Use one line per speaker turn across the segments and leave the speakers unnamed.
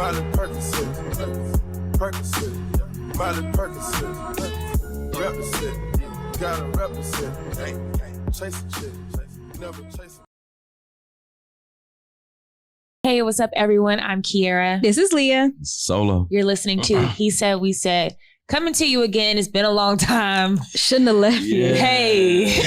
Miley Percocet, Percocet, Miley Percocet, represent, gotta represent, chase a chick, never chase a.
Hey, what's up, everyone? I'm Kiera.
This is Leah.
Solo.
You're listening to He Said, We Said. Coming to you again. It's been a long time.
Shouldn't have left you.
Hey.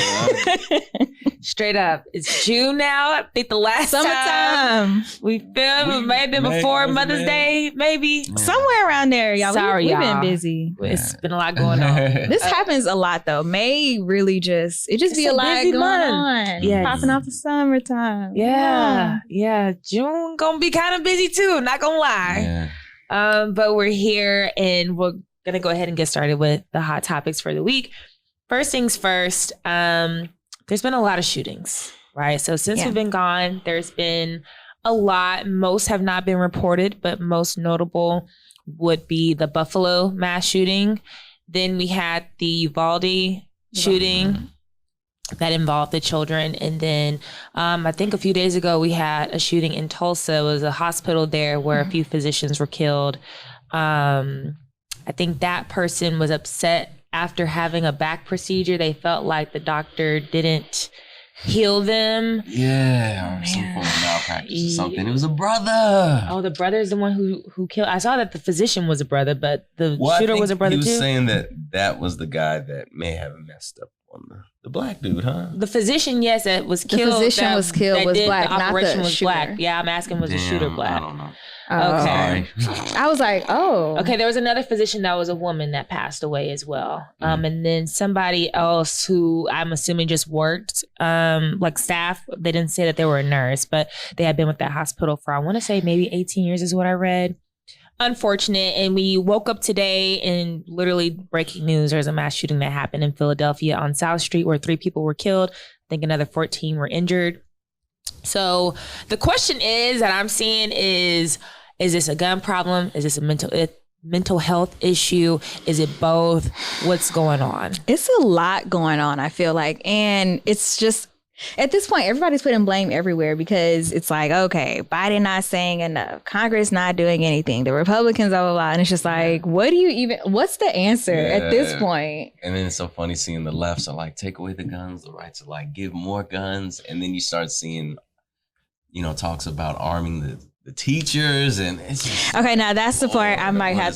Straight up. It's June now. I think the last time we filmed, it may have been before Mother's Day, maybe.
Somewhere around there, y'all.
Sorry,
we've
y'all.
been busy.
It's been a lot going on.
This happens a lot, though. May really just be a lot going on.
Yes.
Popping off the summertime.
Yeah. June gonna be kind of busy too, not gonna lie. Yeah. But we're here and we're gonna go ahead and get started with the hot topics for the week. First things first, there's been a lot of shootings, right? So since we've been gone, there's been a lot. Most have not been reported, but most notable would be the Buffalo mass shooting. Then we had the Uvalde shooting that involved the children. And then I think a few days ago, we had a shooting in Tulsa. It was a hospital there where a few physicians were killed. I think that person was upset after having a back procedure. They felt like the doctor didn't heal them.
Yeah, or some form of malpractice or something. It was a brother.
Oh, the brother's the one who killed. I saw that the physician was a brother, but the shooter was a brother too.
He was saying that was the guy that may have messed up on the black dude, huh?
The physician, yes, that was killed.
The physician was killed was black,
the operation
not the
was
shooter.
black. Yeah, I'm asking, was the shooter black?
I don't know.
Okay.
I was like, oh.
Okay, there was another physician that was a woman that passed away as well. And then somebody else who I'm assuming just worked, like staff. They didn't say that they were a nurse, but they had been with that hospital for, I want to say maybe 18 years is what I read. Unfortunate. And we woke up today and literally breaking news. There's a mass shooting that happened in Philadelphia on South Street where 3 people were killed. I think another 14 were injured. So the question is that I'm seeing is this a gun problem? Is this a mental health issue? Is it both? What's going on?
It's a lot going on, I feel like. And it's just, at this point, everybody's putting blame everywhere because it's like, okay, Biden not saying enough. Congress not doing anything. The Republicans, blah, blah, blah. And it's just like, what's the answer at this point?
And then it's so funny seeing the lefts are like, take away the guns, the rights are like, give more guns. And then you start seeing, talks about arming the teachers, and it's just,
okay, now that's the part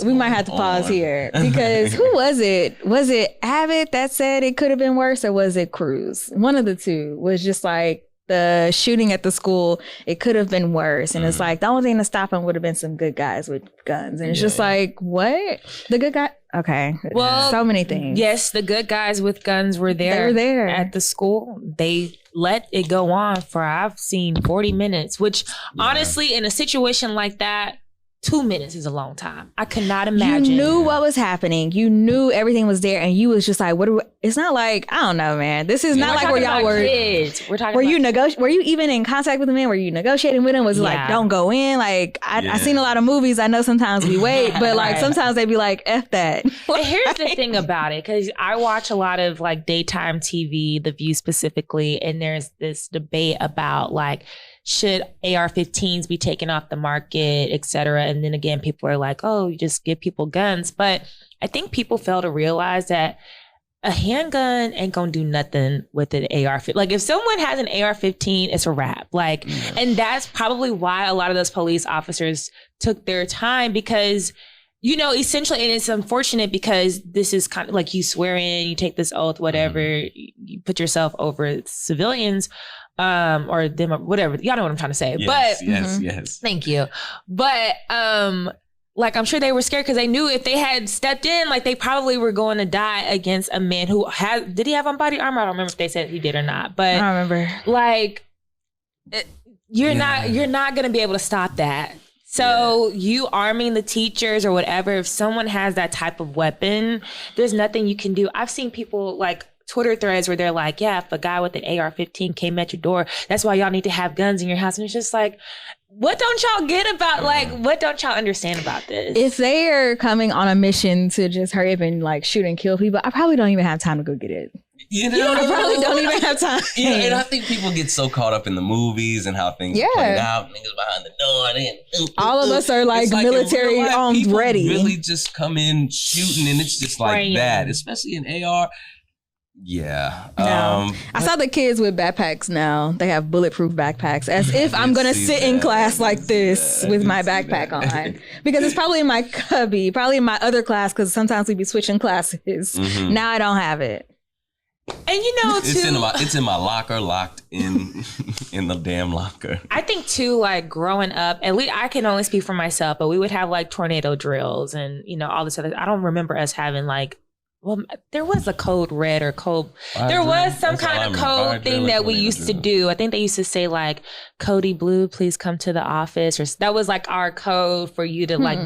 we might have to pause here because who was it? Was it Abbott that said it could have been worse, or was it Cruz? One of the two was just like the shooting at the school. It could have been worse, and it's like the only thing to stop him would have been some good guys with guns, and it's just like, what? The good guy? Okay, well, so many things.
Yes, the good guys with guns were there.
They were there
at the school. They let it go on for, I've seen 40 minutes, which honestly, in a situation like that, 2 minutes is a long time. I could not imagine.
You knew what was happening. You knew everything was there, and you was just like, it's not like, I don't know, man. This is not like where y'all were.
Kids. We're talking
were you even in contact with the man? Were you negotiating with him? Was it like, don't go in? Like, I seen a lot of movies. I know sometimes we wait, but like sometimes they be like, F that.
And here's the thing about it, because I watch a lot of like daytime TV, The View specifically, and there's this debate about like, should AR-15s be taken off the market, et cetera? And then again, people are like, oh, you just give people guns. But I think people fail to realize that a handgun ain't gonna do nothing with an AR-15. Like if someone has an AR-15, it's a wrap. Like, and that's probably why a lot of those police officers took their time because, essentially, and it's unfortunate because this is kind of like you swear in, you take this oath, whatever, you put yourself over civilians. Or them, or whatever. Y'all know what I'm trying to say.
Yes.
Thank you. But like I'm sure they were scared because they knew if they had stepped in, like they probably were going to die against a man who did he have on body armor? I don't remember if they said he did or not. But
I don't remember.
Like you're not gonna be able to stop that. So you arming the teachers or whatever, if someone has that type of weapon, there's nothing you can do. I've seen people like Twitter threads where they're like, yeah, if a guy with an AR-15 came at your door, that's why y'all need to have guns in your house. And it's just like, what don't y'all get about, like, what don't y'all understand about this?
If they are coming on a mission to just hurry up and like shoot and kill people, I probably don't even have time to go get it.
You know,
I probably don't even have time.
Yeah, and I think people get so caught up in the movies and how things are played out. Niggas behind the door.
All of us are like military armed ready.
Really just come in shooting, and it's just like that, especially in AR. Yeah.
I saw the kids with backpacks now. They have bulletproof backpacks, as if I'm going to sit in class like this with my backpack on. Because it's probably in my cubby, probably in my other class, because sometimes we be switching classes. Mm-hmm. Now I don't have it.
And you know, too,
it's in my locker, locked in the damn locker.
I think too, like growing up, at least I can only speak for myself, but we would have like tornado drills and, you know, all this other. I don't remember us having like, well, there was a code red or code. There was some kind of code thing that we used to do. I think they used to say like, Cody Blue, please come to the office. Or that was like our code for you to like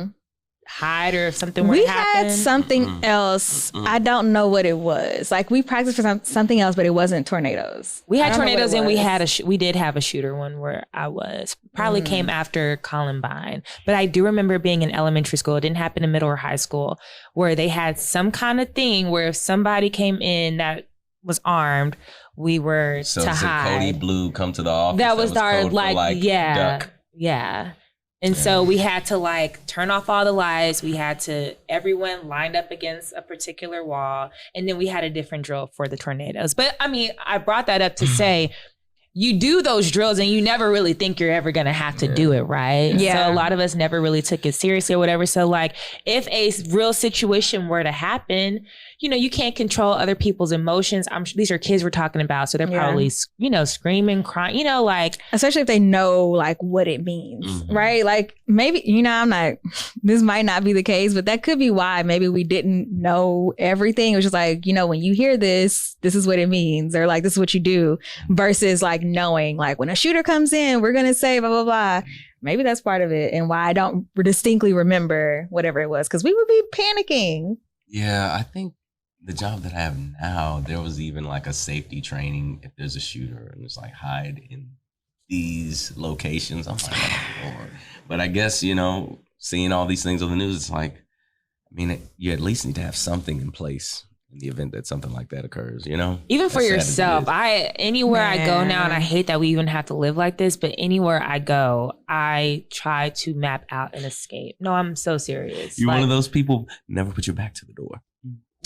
hide or if something were to happen.
We had something else. I don't know what it was. Like we practiced for something else, but it wasn't tornadoes.
We had tornadoes and we did have a shooter one where I was. Probably came after Columbine. But I do remember being in elementary school. It didn't happen in middle or high school where they had some kind of thing where if somebody came in that was armed, we were to hide.
Cody Blue, come to the office.
That was our
duck.
Yeah. And so we had to like turn off all the lights. We had to, everyone lined up against a particular wall. And then we had a different drill for the tornadoes. But I mean, I brought that up to say, you do those drills and you never really think you're ever going to have to do it, right?
Yeah.
So a lot of us never really took it seriously or whatever. So like if a real situation were to happen, you know, you can't control other people's emotions. I'm sure these are kids we're talking about. So they're probably, you know, screaming, crying, you know, like.
Especially if they know like what it means, right? Like maybe, you know, this might not be the case, but that could be why maybe we didn't know everything. It was just like, you know, when you hear this is what it means. Or like, this is what you do versus like knowing like when a shooter comes in, we're going to say blah, blah, blah. Maybe that's part of it and why I don't distinctly remember whatever it was because we would be panicking.
Yeah, I think the job that I have now, there was even like a safety training if there's a shooter and it's like hide in these locations. I'm like, oh, Lord. But I guess, you know, seeing all these things on the news, it's like, I mean, you at least need to have something in place in the event that something like that occurs, you know?
Even for yourself. Anywhere I go now, and I hate that we even have to live like this, but anywhere I go, I try to map out an escape. No, I'm so serious.
You're one of those people, never put your back to the door.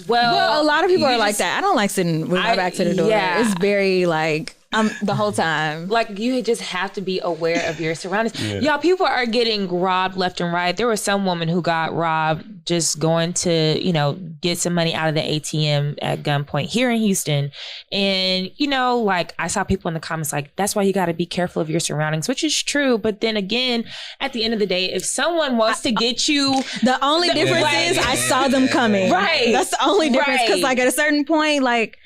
Well,
a lot of people are like that. I don't like sitting with my back to the door. Yeah. It's very like, the whole time.
Like you just have to be aware of your surroundings. Y'all, people are getting robbed left and right. There was some woman who got robbed just going to, you know, get some money out of the ATM at gunpoint here in Houston. And, you know, like I saw people in the comments like, that's why you got to be careful of your surroundings, which is true. But then again, at the end of the day, if someone wants to get you.
The only difference is I saw them coming.
Right.
That's the only difference. Because like at a certain point, like,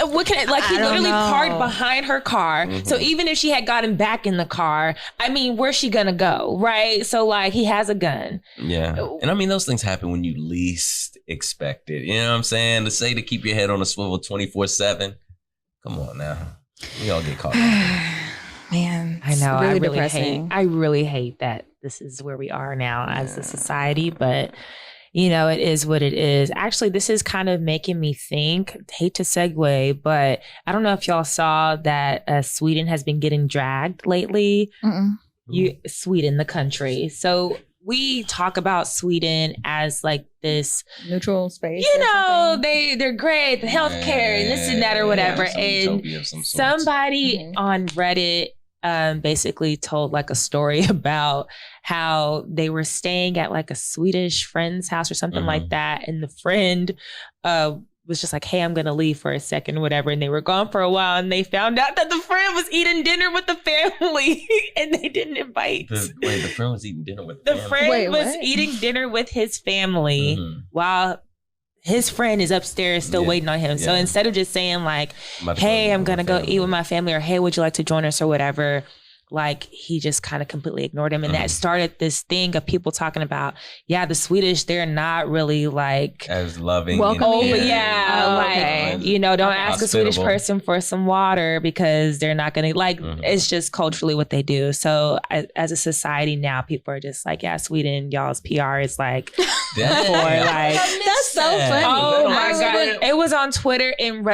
what can it, like he literally parked behind her car. So even if she had gotten back in the car, I mean, where's she gonna go, right? So like he has a gun.
Yeah, and I mean those things happen when you least expect it. You know what I'm saying? To say to keep your head on a swivel 24/7. Come on now, we all get caught.
Man,
I know.
Really
I really hate that this is where we are now as a society, but. You know, it is what it is. Actually, this is kind of making me think, hate to segue, but I don't know if y'all saw that Sweden has been getting dragged lately. Sweden, the country. So we talk about Sweden as like this
neutral space.
You know, they're great, the healthcare and this and that or whatever. And somebody on Reddit basically told like a story about how they were staying at like a Swedish friend's house or something like that. And the friend was just like, hey, I'm going to leave for a second, whatever. And they were gone for a while and they found out that the friend was eating dinner with the family and they didn't invite.
The friend was eating dinner with
the friend was eating dinner with his family while his friend is upstairs still waiting on him. So instead of just saying like, hey, I'm going to go eat with my family or hey, would you like to join us or whatever? Like he just kind of completely ignored him. And that started this thing of people talking about, the Swedish, they're not really like
as loving.
Welcoming. You know, don't ask a Swedish person for some water because they're not going to like, it's just culturally what they do. So as a society now, people are just like, Sweden, y'all's PR is like
That's so funny.
Oh my God. It was on Twitter and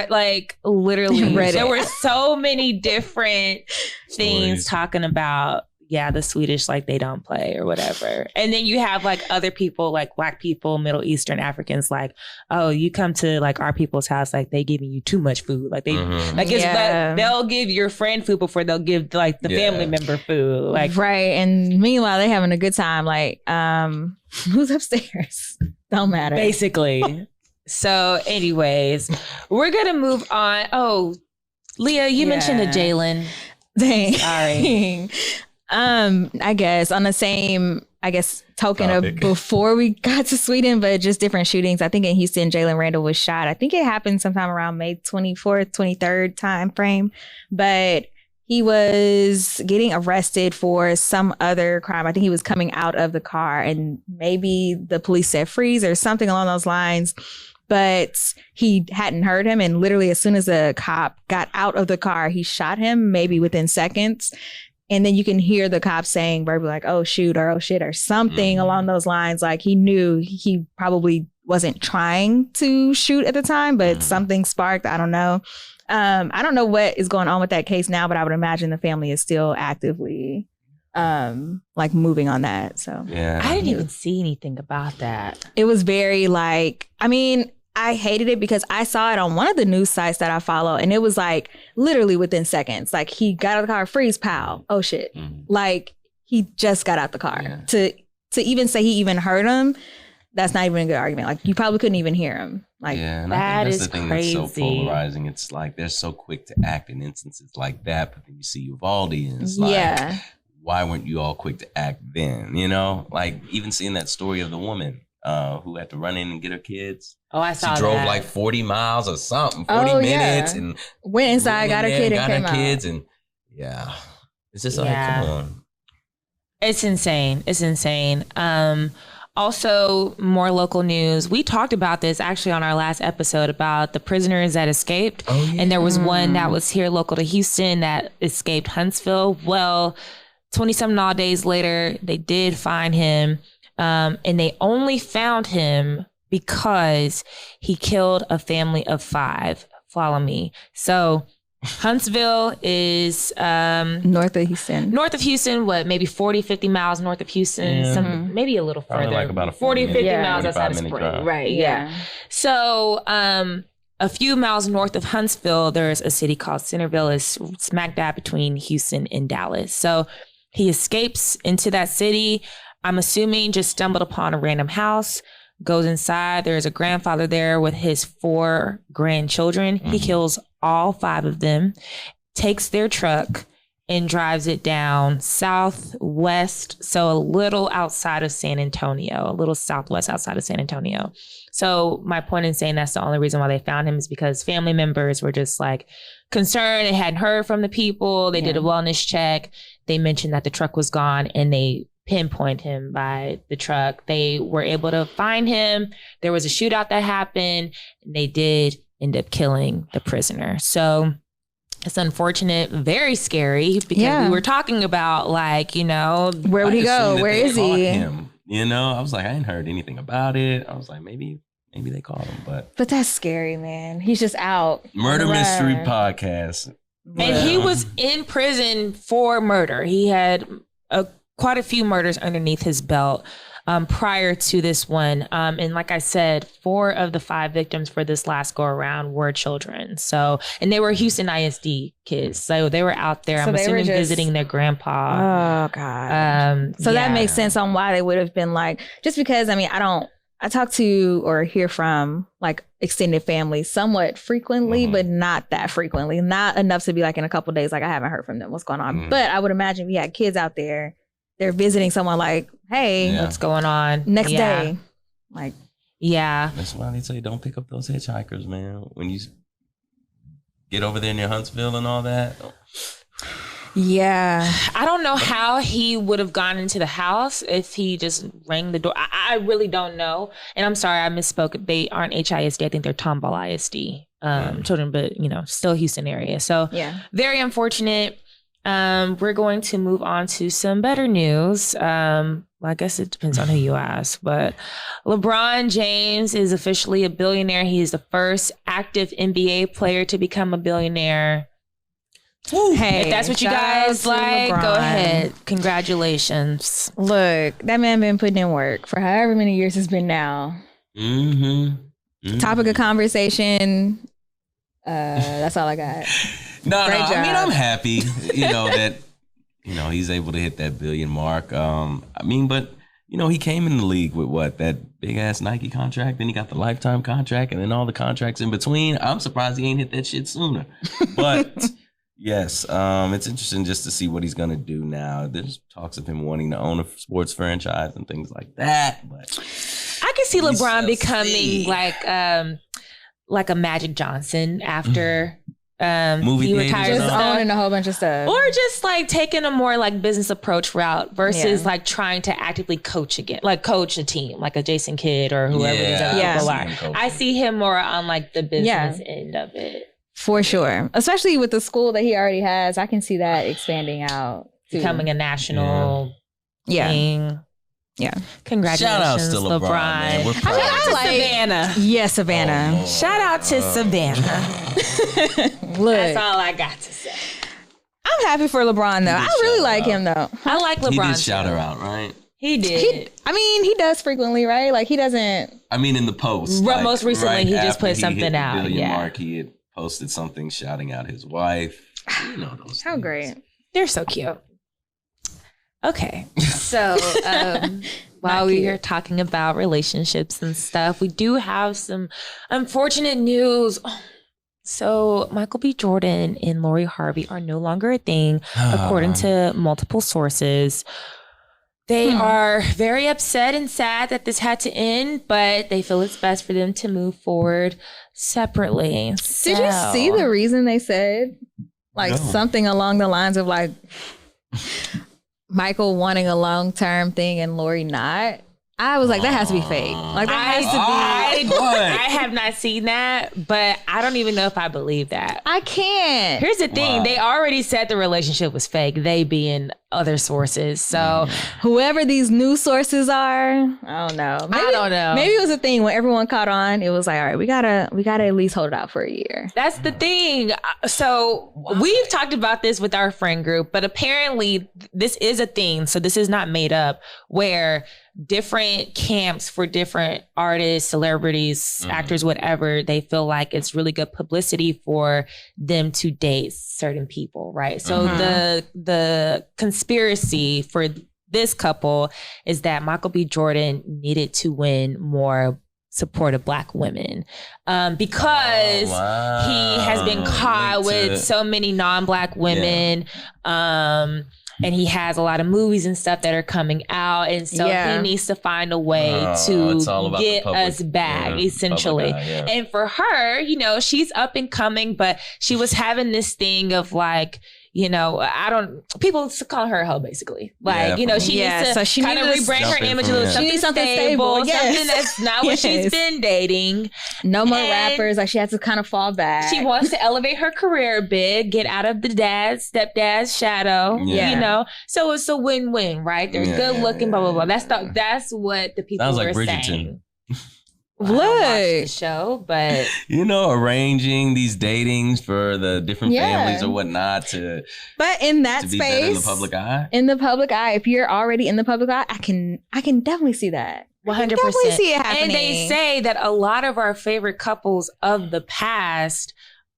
literally
Reddit.
there were so many different things talking about the Swedish, they don't play or whatever. And then you have other people, Black people, Middle Eastern Africans, oh, you come to our people's house, they giving you too much food. They'll give your friend food before they'll give the family member food.
Right. And meanwhile, they having a good time. Who's upstairs? Don't matter.
Basically. So anyways, we're going to move on. Oh, Leah, you mentioned a Jalen.
Dang.
Sorry.
I guess on the same, token topic of before we got to Sweden, but just different shootings. I think in Houston, Jalen Randle was shot. I think it happened sometime around May 24th, 23rd time frame, but he was getting arrested for some other crime. I think he was coming out of the car and maybe the police said freeze or something along those lines, but he hadn't heard him. And literally as soon as the cop got out of the car, he shot him maybe within seconds. And then you can hear the cops saying verbally oh, shoot, or oh, shit, or something along those lines. He knew he probably wasn't trying to shoot at the time, but something sparked. I don't know. I don't know what is going on with that case now, but I would imagine the family is still actively moving on that. So
I didn't even see anything about that.
It was very I hated it because I saw it on one of the news sites that I follow, and it was literally within seconds. He got out of the car, freeze, pow. Oh shit. He just got out the car. Yeah. To even say he even heard him, that's not even a good argument. You probably couldn't even hear him.
And I think that's the thing
crazy.
That's so polarizing. It's they're so quick to act in instances like that, but then you see Uvalde and it's why weren't you all quick to act then? Even seeing that story of the woman who had to run in and get her kids.
Oh, I saw that.
She drove 40 miles or something, 40 minutes, and
went inside, got her kid, and came out.
Kids, and it's just come on.
It's insane. It's insane. Also, more local news. We talked about this actually on our last episode about the prisoners that escaped, and there was one that was here local to Houston that escaped Huntsville. Well, 20-some odd days later, they did find him. And they only found him because he killed a family of 5. Follow me. So Huntsville is
north of Houston.
Maybe 40, 50 miles north of Houston, maybe a little further.
About
40, 50 miles outside of Spring. Right. Yeah. So a few miles north of Huntsville, there's a city called Centerville. It's smack dab between Houston and Dallas. So he escapes into that city. I'm assuming just stumbled upon a random house, goes inside. There's a grandfather there with his 4 grandchildren. He kills all 5 of them, takes their truck and drives it down southwest. So a little outside of San Antonio, a little southwest outside of San Antonio. So my point in saying that's the only reason why they found him is because family members were just concerned. They hadn't heard from the people. They did a wellness check. They mentioned that the truck was gone and they pinpoint him by the truck. They were able to find him. There was a shootout that happened. And they did end up killing the prisoner. So it's unfortunate, very scary because we were talking about
where would he go? Where is he?
Him. I was I ain't heard anything about it. I was maybe they caught him, but
that's scary, man. He's just out.
Murder Mystery Podcast.
And he was in prison for murder. He had quite a few murders underneath his belt prior to this one. And like I said, 4 of the 5 victims for this last go around were children. So, and they were Houston ISD kids. So they were out there, I'm assuming visiting their grandpa.
Oh God. So that makes sense on why they would have been just because, I talk to or hear from extended family somewhat frequently, but not that frequently, not enough to be in a couple of days, I haven't heard from them. What's going on? But I would imagine if you had kids out there, they're visiting someone hey,
what's going on
next day?
That's why they say don't pick up those hitchhikers, man. When you get over there near Huntsville and all that.
Yeah. I don't know how he would have gone into the house if he just rang the door. I really don't know. And I'm sorry, I misspoke. They aren't HISD. I think they're Tomball ISD children, but still Houston area. So very unfortunate. We're going to move on to some better news. Well, I guess it depends on who you ask, but LeBron James is officially a billionaire. He is the first active NBA player to become a billionaire. Hey, if that's what you guys like, go ahead. Congratulations.
Look, that man been putting in work for however many years it's been now. Topic of conversation. That's all I got.
No, I mean, I'm happy, that, he's able to hit that billion mark. But, he came in the league with that big ass Nike contract. Then he got the lifetime contract and then all the contracts in between. I'm surprised he ain't hit that shit sooner. But yes, it's interesting just to see what he's going to do now. There's talks of him wanting to own a sports franchise and things like that. But
I can see LeBron becoming like a Magic Johnson after he retires,
just owning a whole bunch of stuff,
or just like taking a more like business approach route versus like trying to actively coach again, like coach a team, like a Jason Kidd or whoever these other people are. I see him more on like the business end of it,
for sure. Especially with the school that he already has, I can see that expanding out,
becoming a national thing. Yeah. Congratulations,
shout out to LeBron. Man. We're proud.
Shout out to Savannah.
Yes, Savannah.
Shout out to Savannah.
Look,
that's all I got to say.
I'm happy for LeBron though. I really like him though.
I like LeBron.
He did shout her out, right?
He did.
He does frequently, right? Like he doesn't.
I mean, in the post.
Most recently, he just put something out.
Mark, he had posted something shouting out his wife. Those
How
things.
Great.
They're so cute. Okay, so while we're talking about relationships and stuff, we do have some unfortunate news. So Michael B. Jordan and Lori Harvey are no longer a thing, according to multiple sources. They are very upset and sad that this had to end, but they feel it's best for them to move forward separately.
Did you see the reason they said? Like something along the lines of like Michael wanting a long-term thing and Lori not. I was like, that has to be fake. Like that has to be.
I have not seen that, but I don't even know if I believe that.
I can't.
Here's the thing. They already said the relationship was fake, they being other sources. So
whoever these new sources are, I don't know.
I don't know.
Maybe it was a thing when everyone caught on. It was like, all right, we gotta at least hold it out for a year.
That's the thing. So we've talked about this with our friend group, but apparently this is a thing. So this is not made up, where different camps for different artists, celebrities, actors, whatever, they feel like it's really good publicity for them to date certain people, right? So the conspiracy for this couple is that Michael B. Jordan needed to win more support of Black women because he has been caught with so many non-Black women. And he has a lot of movies and stuff that are coming out. And so he needs to find a way to get us back, essentially. And for her, she's up and coming, but she was having this thing of like, people call her a hoe, basically. Like, she needs to kind of rebrand her image a little.
She needs something stable.
Something that's not what she's been dating.
No more rappers. Like, she had to kind of fall back.
She wants to elevate her career a bit, get out of the stepdad's shadow, So it's a win-win, right? They're good looking, blah, blah, blah. That's what the people were saying. Look, the show, but
arranging these datings for the different families or whatnot
but in that space,
in the public eye,
if you're already in the public eye, I can definitely see that.
100%.
Definitely see it happening.
And they say that a lot of our favorite couples of the past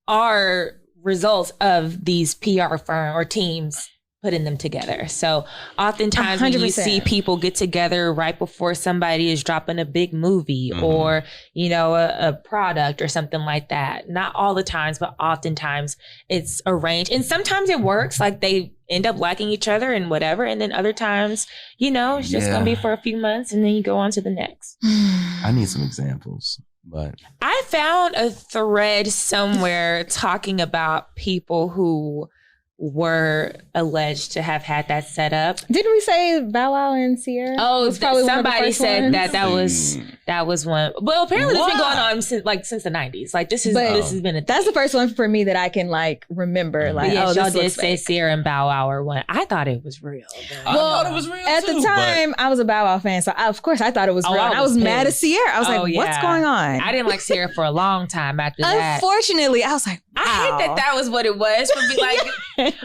are results of these PR firm or teams putting them together. So oftentimes 100%. When you see people get together right before somebody is dropping a big movie or, a product or something like that. Not all the times, but oftentimes it's arranged. And sometimes it works, like they end up liking each other and whatever. And then other times, it's just going to be for a few months and then you go on to the next.
I need some examples. But
I found a thread somewhere talking about people who were alleged to have had that set up.
Didn't we say Bow Wow and Sierra?
Oh, somebody said
ones?
that was one. Well, apparently it's been going on since the 90s. Like this has been a thing.
That's the first one for me that I can like remember. Like,
yes, y'all
this
did
looks
say
fake.
Sierra and Bow Wow were one. I thought it was real.
I thought it was real
At
too,
the time, I was a Bow Wow fan, so of course I thought it was real. And I was mad at Sierra. I was like, what's going on?
I didn't like Sierra for a long time after that.
Unfortunately, I was like, wow.
I hate that was what it was for me. Like,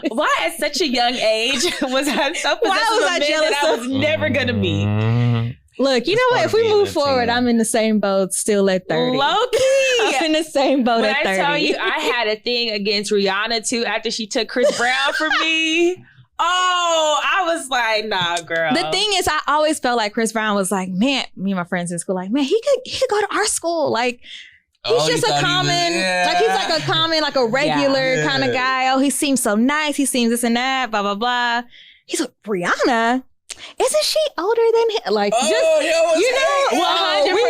why at such a young age was I so possessed with a man that I was never gonna meet?
Look, you know what? If we move forward, I'm in the same boat still at 30.
Low-key.
I'm in the same boat at 30.
I tell you, I had a thing against Rihanna too after she took Chris Brown from me. Oh, I was like, nah, girl.
The thing is, I always felt like Chris Brown was like, man, me and my friends in school, like, man, he could go to our school. Like, he's just a common, like he's like a common, like a regular kind of guy. Oh, he seems so nice. He seems this and that, blah, blah, blah. He's like, Rihanna? Isn't she older than him? Like, we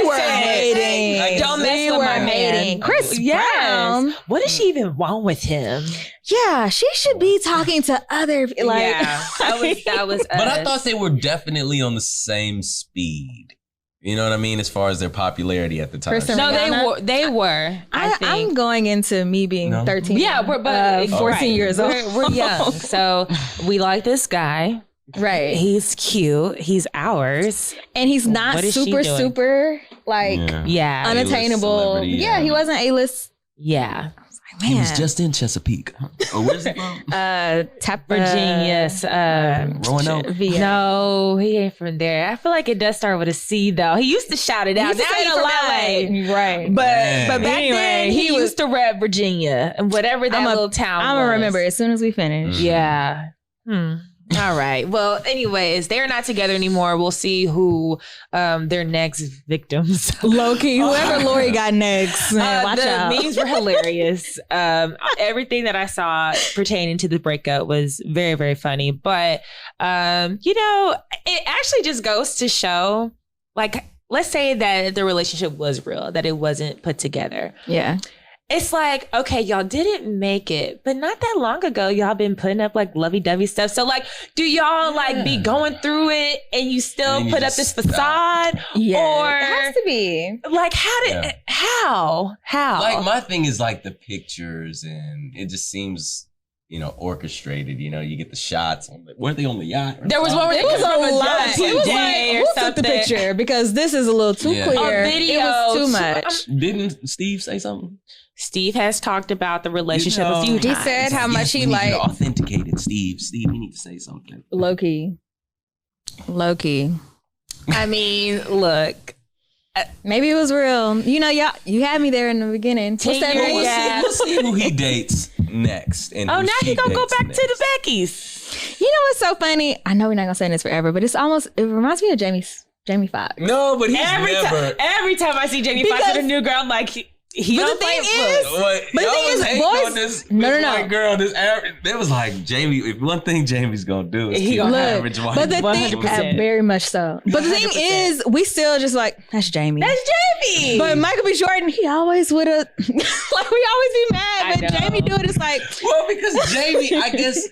were hating.
Don't mess with my man.
Chris Brown.
What does she even want with him?
Yeah, she should be talking to other, like.
Yeah, that was us.
But I thought they were definitely on the same speed. You know what I mean? As far as their popularity at the time.
No, they were.
I'm going into me being 13.
Yeah, we're
14 years old.
We're young. So we like this guy.
Right.
He's cute. He's ours.
And he's not super, like, unattainable. Yeah, he wasn't A-list.
Yeah.
Man.
He was just in Chesapeake. Oh, where's he from?
Virginia.
Roanoke?
No, he ain't from there. I feel like it does start with a C though. He used to shout it out.
Now he's from LA. Right.
But back then he used to rep Virginia and whatever that little town was.
I'm gonna remember as soon as we finish.
Yeah. All right. Well, anyways, they're not together anymore. We'll see who their next victims.
Low-key, whoever Lori got next. Man, watch out.
The memes were hilarious. Everything that I saw pertaining to the breakup was very, very funny. But, it actually just goes to show, like, let's say that the relationship was real, that it wasn't put together.
Yeah.
It's like, okay, y'all didn't make it, but not that long ago, y'all been putting up like lovey-dovey stuff. So like, do y'all like be going through it and you still put up this facade?
Yeah,
or
it has to be.
Like, how?
Like my thing is like the pictures and it just seems, orchestrated. You get the shots. Weren't they on the yacht?
There was one where it was a lot.
It was like, who took the picture? Because this is a little too clear.
A video.
It was too much.
Didn't Steve say something?
Steve has talked about the relationship a few times.
He said how much he like
authenticated Steve. Steve, we need to say something.
Low-key.
I mean, look.
Maybe it was real. Y'all, you had me there in the beginning.
We'll see who he dates next. And
now he gonna go back to the Beckys.
You know what's so funny? I know we're not gonna say this forever, but it reminds me of Jamie Foxx.
No, but he's
every time I see Jamie Foxx with a new girl, I'm like, he don't play
boys. No.
Girl, there was like Jamie. If one thing Jamie's gonna do is keep average wife.
But the thing, very much so. But the thing is, we still just like that's Jamie. But Michael B. Jordan, he always would have like we always be mad. But Jamie do it. It's like
because Jamie, I guess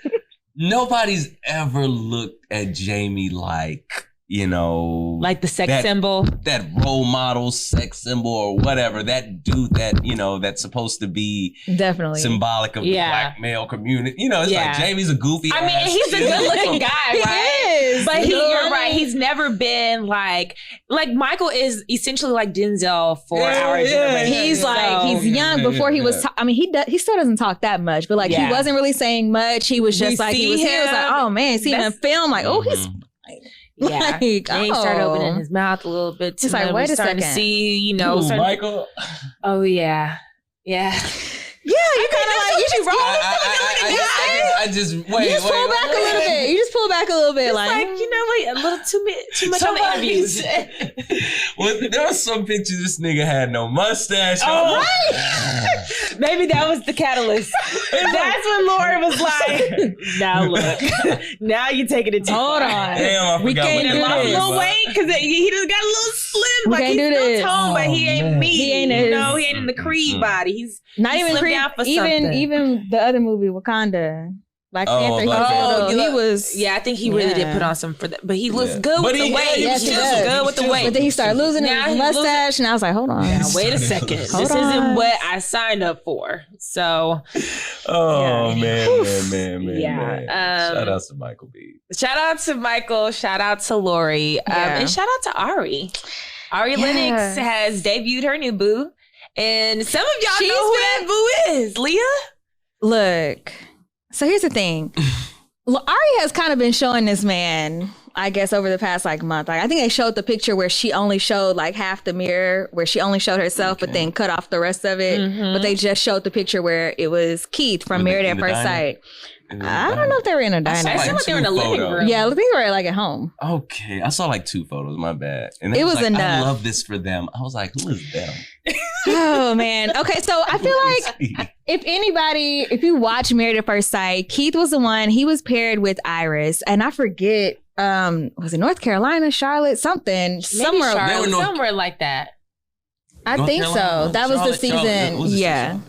nobody's ever looked at Jamie like.
Like the sex symbol,
that role model sex symbol or whatever, that dude that, that's supposed to be
definitely
symbolic of the black male community. It's like Jamie's a goofy
I mean, he's a good looking guy, right?
He is.
But you're right. He's never been like Michael is essentially like Denzel for our generation.
He's he's young before he was, he still doesn't talk that much, but he wasn't really saying much. He was just he was like, oh man, see him in film, like, oh, he's
yeah, he started opening his mouth a little bit.
It's like, wait a second.
To see,
Michael.
Oh yeah.
Yeah, you kind of like you just roll.
I just wait.
You just pull back a little bit. You just pull back a little bit,
like a little too much on the interviews.
Well, there was some pictures this nigga had no mustache.
Oh, right. Maybe that was the catalyst. That's when Lori was like, "Now look, now you're taking it too far.
Hold on,
damn, I
we
forgot
can't do
what
lost a
this.
little weight because he just got a little slim.
We can't do
he's
this.
still toned, but he ain't me.
He ain't
he ain't in the Creed body. He's
not even Creed. Even the other movie, Wakanda. Black Panther. He was.
Yeah, I think he really did put on some for that. But he looks good with the weight.
Yes, he
looks good with the weight.
But then he started losing his mustache, and I was like, hold on.
Now, wait a second. This isn't what I signed up for. So.
Man.
Yeah.
Shout out to Michael B.
Shout out to Michael. Shout out to Lori. And shout out to Ari. Ari Lennox has debuted her new boo. And some of y'all know who that boo is. Leah?
Look. So here's the thing. Ari has kind of been showing this man, I guess, over the past month. I think they showed the picture where she only showed half the mirror, where she only showed herself, but then cut off the rest of it. Mm-hmm. But they just showed the picture where it was Keith from Married at First Sight. I don't know if they were in a diner.
I feel like they were in a living room.
Yeah, I think they were at home.
Okay, I saw 2 photos. My bad. And
it was enough.
I love this for them. I was like, who is them?
Oh man. Okay, so I feel like if you watch Married at First Sight, Keith was the one. He was paired with Iris, and I forget. Was it North Carolina, Charlotte, something, somewhere,
somewhere like that.
I think so. That was the season. Yeah.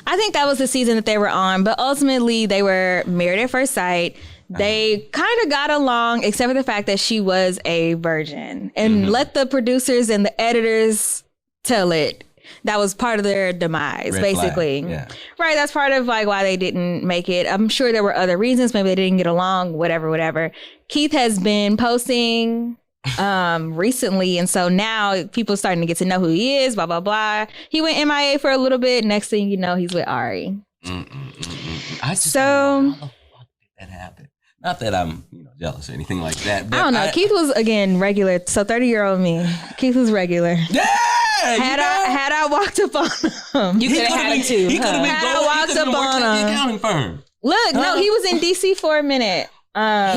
I think that was the season that they were on. But ultimately, they were Married at First Sight. They kind of got along, except for the fact that she was a virgin. And let the producers and the editors tell it. That was part of their demise,
Red
basically.
Yeah.
Right. That's part of why they didn't make it. I'm sure there were other reasons. Maybe they didn't get along, whatever. Keith has been posting recently, and so now people are starting to get to know who he is, blah blah blah. He went MIA for a little bit. Next thing you know, he's with Ari.
I just don't know how the fuck did that happen. Not that I'm jealous or anything like that, but
I don't know. Keith was regular. So 30-year-old me, Keith was regular.
Yeah.
Had I walked up on him,
you could have had him too.
He could have been
Had I walked up on him.
The accounting firm.
Look, no, he was in DC for a minute.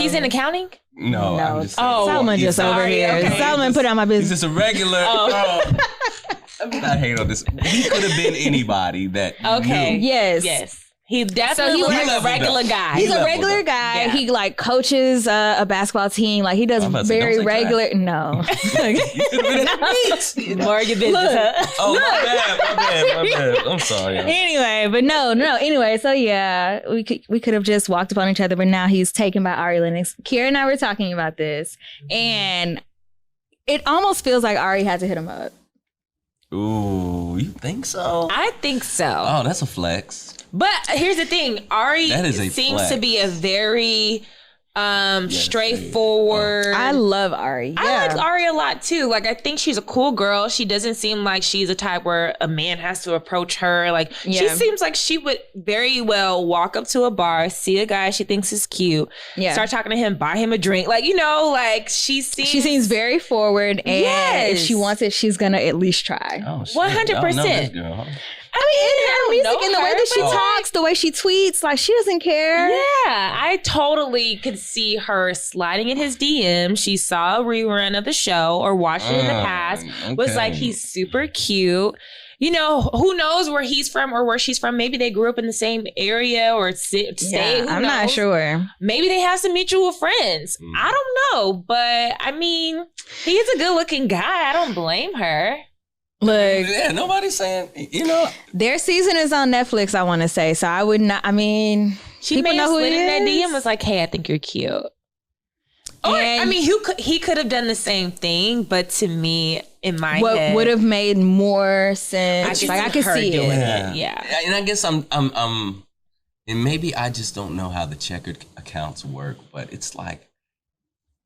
He's in accounting.
No. I'm just
Solomon just over here.
Okay.
Solomon put on my business.
He's just a regular. I mean, I hate on this. He could have been anybody that.
Okay.
Knew.
Yes.
He definitely was a regular guy.
He's a regular guy. Yeah. He coaches a basketball team. He does very regular. No.
More your business.
Oh, my bad. I'm sorry.
Anyway, but no. Anyway, so yeah, we could have just walked upon each other, but now he's taken by Ari Lennox. Kira and I were talking about this, and it almost feels like Ari had to hit him up.
Ooh, you think so?
I think so.
Oh, that's a flex.
But here's the thing. Ari seems
flex.
to be a very straightforward.
I love Ari. Yeah.
I like Ari a lot too. I think she's a cool girl. She doesn't seem like she's a type where a man has to approach her. She seems like she would very well walk up to a bar, see a guy she thinks is cute, start talking to him, buy him a drink. She seems
very forward, and if she wants it, she's gonna at least try.
100%.
I mean, in her music, in the way that she talks, the way she tweets, she doesn't care.
Yeah, I totally could see her sliding in his DM. She saw a rerun of the show or watched it in the past. Okay. Was like, he's super cute. Who knows where he's from or where she's from? Maybe they grew up in the same area or state.
I'm not sure.
Maybe they have some mutual friends. I don't know. But I mean, he's a good looking guy. I don't blame her.
Look,
nobody's saying,
their season is on Netflix, I want to say. So I would not,
she may have slid in that DM was like, hey, I think you're cute. Or, he could have done the same thing, but to me, in my head,
what would have made more sense? I could see it.
Yeah.
And I guess I'm, and maybe I just don't know how the checkered accounts work, but it's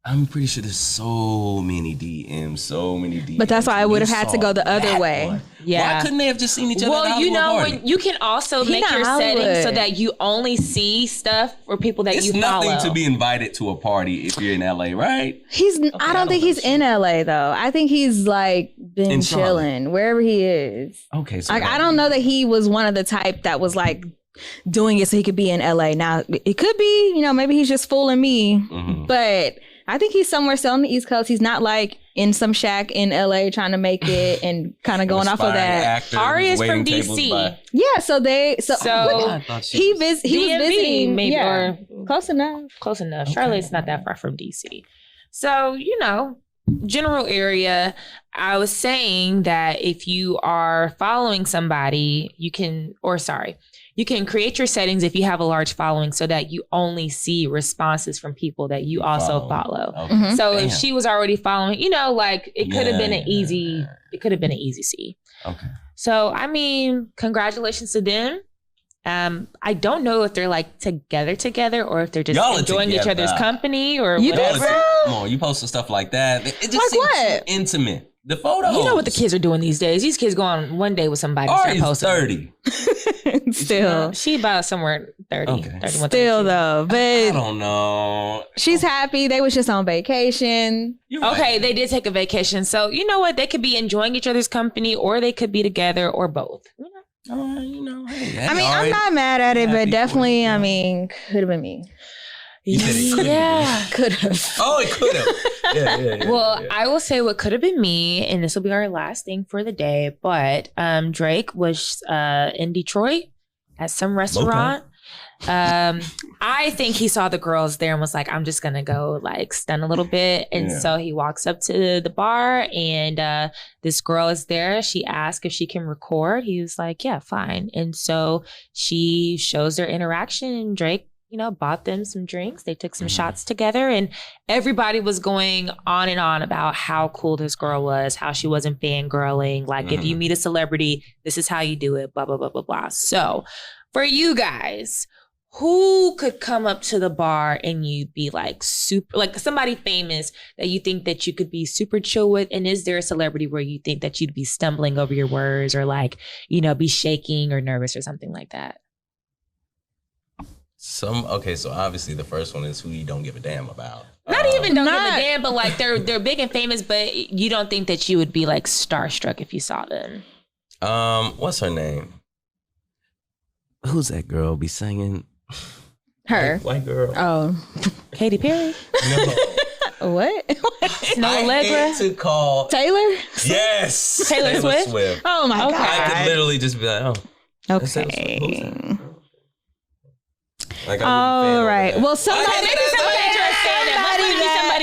I'm pretty sure there's so many DMs.
But that's why I would have had to go the other way.
One.
Yeah.
Why couldn't they have just seen each other?
When you can also make your setting so that you only see stuff for people that you follow.
It's nothing to be invited to a party if you're in LA, right?
I don't think he's in LA though. I think he's been chilling wherever he is.
Okay. So
I don't know that he was one of the type that was doing it so he could be in LA. Now it could be, maybe he's just fooling me, but I think he's somewhere still on the East Coast. He's not in some shack in LA trying to make it and kind of going off of that.
Ari is from DC.
Yeah, so he was visiting,
maybe, or
close enough.
Close enough. Okay. Charlotte's not that far from DC. So, general area, I was saying that if you are following somebody, you can create your settings if you have a large following so that you only see responses from people that you also follow.
Okay.
So if she was already following, like it could have been an easy C.
Okay.
So, I mean, congratulations to them. I don't know if they're like together or if they're just enjoying each other's company or whatever.
Come on, you posting stuff like that. It just
like
seems
what?
too intimate. The photos.
You know what the kids are doing these days. These kids go on one day with somebody and start posting.
30.
Still.
She about somewhere 30.
Okay.
31,
Still
32.
though, but
I don't know.
she's happy. They was just on vacation.
Okay, they did take a vacation. So, you know what? They could be enjoying each other's company or they could be together or both.
Hey,
I mean, I'm not mad at it, but definitely, I mean, could have been me.
You said it could've
Yeah.
Could have.
Oh, it could have. Yeah.
Well, I will say what could have been me, and this will be our last thing for the day, but Drake was in Detroit at some restaurant. I think he saw the girls there and was like, I'm just going to go like stun a little bit. And so he walks up to the bar and this girl is there. She asks if she can record. He was like, yeah, fine. And so she shows their interaction and Drake, bought them some drinks. They took some shots together and everybody was going on and on about how cool this girl was, how she wasn't fangirling. Like if you meet a celebrity, this is how you do it, blah, blah, blah, blah, blah. So for you guys, who could come up to the bar and you'd be like super, like somebody famous that you think that you could be super chill with? And is there a celebrity where you think that you'd be stumbling over your words or like, be shaking or nervous or something like that?
So obviously the first one is who you don't give a damn about.
Not even don't give a damn, but like they're big and famous, but you don't think that you would be like starstruck if you saw them.
What's her name? Who's that girl be singing?
Her.
White girl.
Oh.
Katy Perry?
No.
What?
No
I
Allegra?
hate to call.
Taylor?
Yes.
Taylor Swift?
Oh my God.
I could literally just be like, oh.
Okay.
Like,
all right. Well,
Somebody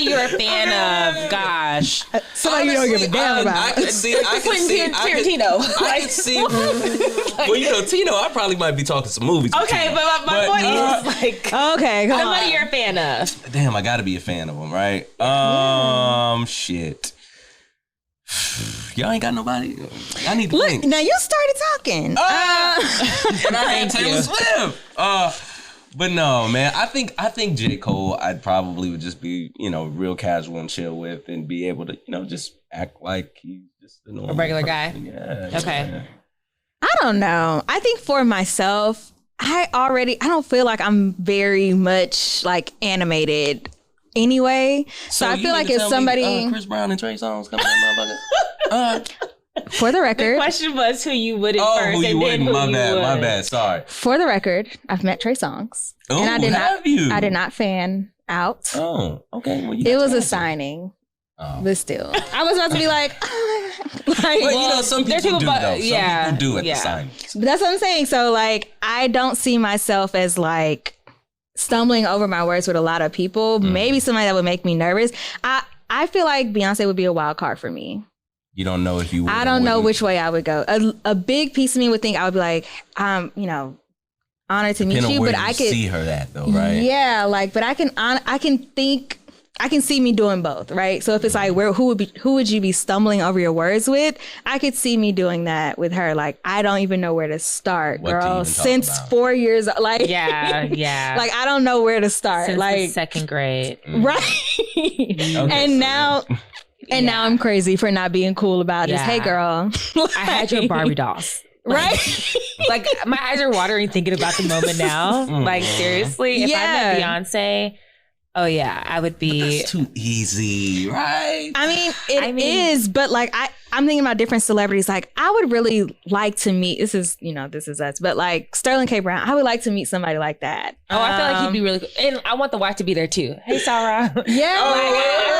you're a fan of. Gosh.
Somebody you don't give a damn about.
I could see
Tarantino.
I could see. Well, Tino, I probably might be talking some movies.
Okay, but my point is like,
okay, come
somebody
on.
you're a fan of.
Damn, I gotta be a fan of them, right? Shit. Y'all ain't got nobody. I need to think.
Now you started talking.
And I had Taylor Swift. But no, man, I think J. Cole, I'd probably would just be, real casual and chill with and be able to, just act like he's just a
regular guy.
Yeah.
Okay.
Yeah.
I don't know. I think for myself, I don't feel like I'm very much like animated anyway. So I feel like if somebody
Chris Brown and Trey Songz coming in, motherfucker.
For the record.
The question was who you wouldn't first
who you
and then
wouldn't.
who
My
you
bad.
would.
My bad. Sorry.
For the record, I've met Trey Songz.
Oh,
and I did
have you?
I did not fan out.
Oh, okay. Well,
it was a signing.
Oh.
But still. I was about to be like,
well, some people do though.
Yeah,
some people do at the signing.
But that's what I'm saying. So like, I don't see myself as like stumbling over my words with a lot of people. Maybe somebody that would make me nervous. I feel like Beyonce would be a wild card for me.
You don't know if you would.
I don't know which way I would go. A big piece of me would think I would be like, honored to meet you, but I could
see her that though, right?
Yeah, like, but I can see me doing both, right? So if it's like, who would you be stumbling over your words with? I could see me doing that with her. Like, I don't even know where to start, girl. Since 4 years, like,
yeah,
like I don't know where to start.
Since
like
the second grade,
right? And now I'm crazy for not being cool about it. Hey, girl,
I had your Barbie dolls.
Right?
Like my eyes are watering thinking about the moment now. Like seriously, if I met Beyonce, oh yeah, I would be.
That's too easy, right?
I mean, it is, but like I'm thinking about different celebrities. Like I would really like to meet. This is us, but like Sterling K. Brown, I would like to meet somebody like that.
Oh, I feel like he'd be really cool. And I want the wife to be there too. Hey, Sarah.
Yeah.
I feel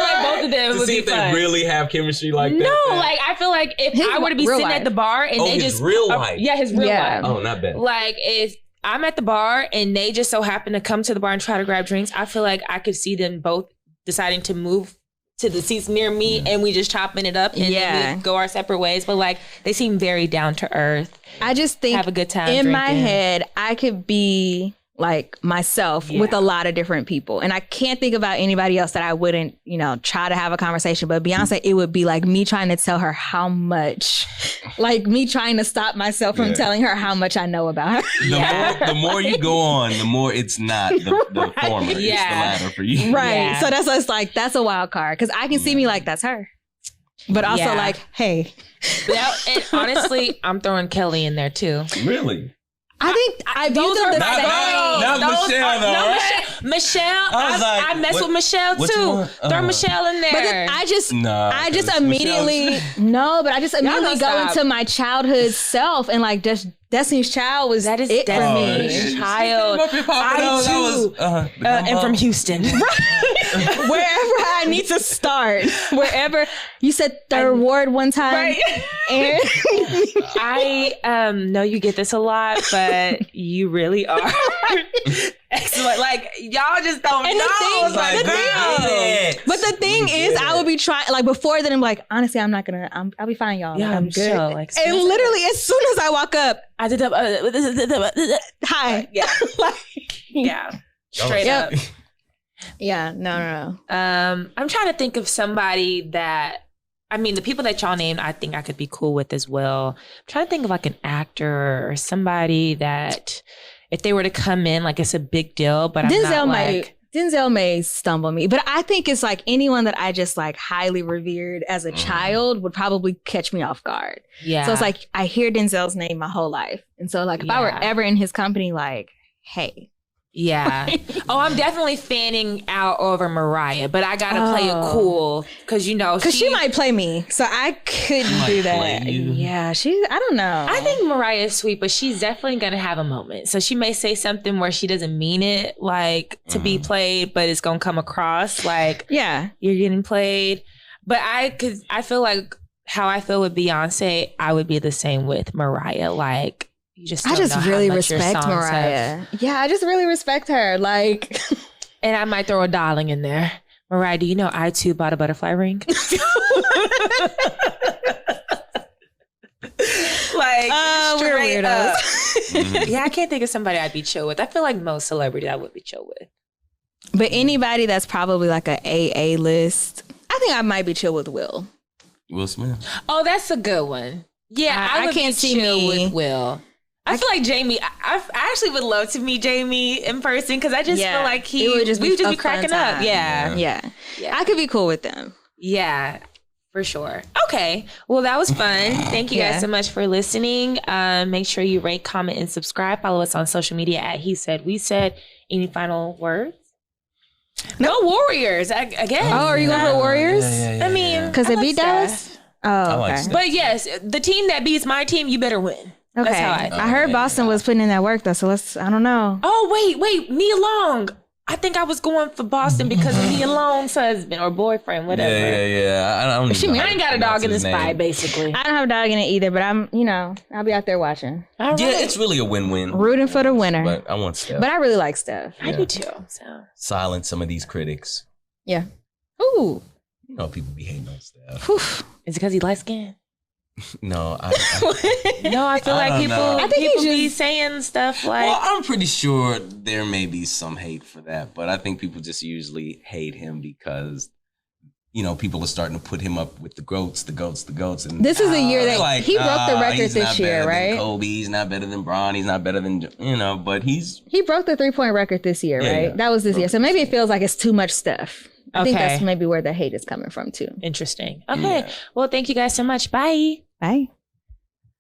like both of them
to
would
see
be
if
fun.
they really have chemistry like that.
No, like I feel like if I were to be sitting at the bar and they
his
just
real life.
Yeah, his real life.
Oh, not bad.
Like if I'm at the bar and they just so happen to come to the bar and try to grab drinks, I feel like I could see them both deciding to move to the seats near me and we just chopping it up and then we go our separate ways. But like they seem very down to earth.
I just think
have a good time
in
drinking.
my head, I could be like myself with a lot of different people. And I can't think about anybody else that I wouldn't, you know, try to have a conversation. But Beyonce, it would be like me trying to tell her how much, like me trying to stop myself from telling her how much I know about her.
The more you go on, the more it's not the former. It's the latter for you.
Right.
Yeah.
So that's why it's like, that's a wild card. Because I can see me like, that's her. But also like, hey.
And honestly, I'm throwing Kelly in there too.
Really?
I think I view them the same.
Not Michelle, though, right?
Michelle.
I
mess with Michelle too. Throw Michelle in there.
But then I just immediately go into my childhood self and like just Destiny's Child was
that is
it for me.
Destiny's Child. I too. And from Houston.
Wherever I need to start. Wherever you said third ward one time.
Right.
And
I know you get this a lot, but you really are excellent. Like y'all just don't know.
But the thing is, I would be trying like before then. I'm like, honestly, I'm not gonna. I'll be fine, y'all.
Yeah,
I'm good.
Sure, like,
and literally, as soon as I walk up,
I did up.
Hi.
Yeah. Yeah. Straight up.
Yeah. No.
I'm trying to think of somebody that. I mean, the people that y'all named, I think I could be cool with as well. I'm trying to think of like an actor or somebody that if they were to come in, like it's a big deal, but
Denzel may stumble me, but I think it's like anyone that I just like highly revered as a child would probably catch me off guard.
Yeah.
So it's like, I hear Denzel's name my whole life. And so like, if I were ever in his company, like, hey.
Yeah. Oh, I'm definitely fanning out over Mariah, but I gotta play it cool because you know
she might play me, so I couldn't do that. Yeah, I don't know.
I think Mariah is sweet, but she's definitely gonna have a moment. So she may say something where she doesn't mean it, like to be played, but it's gonna come across like you're getting played. But I feel like how I feel with Beyonce, I would be the same with Mariah, like. I just
really respect Mariah. Yeah, I just really respect her. Like,
and I might throw a darling in there. Mariah, do you know I too bought a butterfly ring? Like,
we're weirdos.
Yeah, I can't think of somebody I'd be chill with. I feel like most celebrities I would be chill with.
But anybody that's probably like a AA list, I think I might be chill with Will
Smith.
Oh, that's a good one. Yeah, I can't see chill with Will. I feel like Jamie, I actually would love to meet Jamie in person because I just feel like we would just be cracking up. Yeah.
I could be cool with them.
Yeah, for sure. Okay. Well, that was fun. Thank you guys so much for listening. Make sure you rate, comment, and subscribe. Follow us on social media at He Said, We Said. Any final words? No Warriors. Again.
Oh, are you going for Warriors?
I mean,
because it beat Dallas? Oh, okay.
But yes, the team that beats my team, you better win.
Okay.
That's how
I heard Boston was putting in that work though, so I don't know.
Oh, wait, Nia Long. I think I was going for Boston because of Nia Long's husband or boyfriend, whatever.
Yeah.
I ain't got a dog in this fight, basically.
I don't have a dog in it either, but I'll be out there watching.
Yeah, it's really a win-win.
Rooting for the winner.
But I want Steph.
But I really like Steph.
I do too. So.
Silence some of these critics.
Yeah. Ooh.
You know people be hating on Steph.
Is it because he light skinned?
No, I
feel like people be saying stuff like.
Well, I'm pretty sure there may be some hate for that, but I think people just usually hate him because, people are starting to put him up with the goats, and
this is the year that he broke the record this year, right?
Kobe, he's not better than Bron, he's not better than but he
broke the 3-point record this year, right? Yeah. That was this year, so maybe it feels like it's too much stuff. I think that's maybe where the hate is coming from too.
Interesting. Okay. Well, thank you guys so much. Bye.
Bye.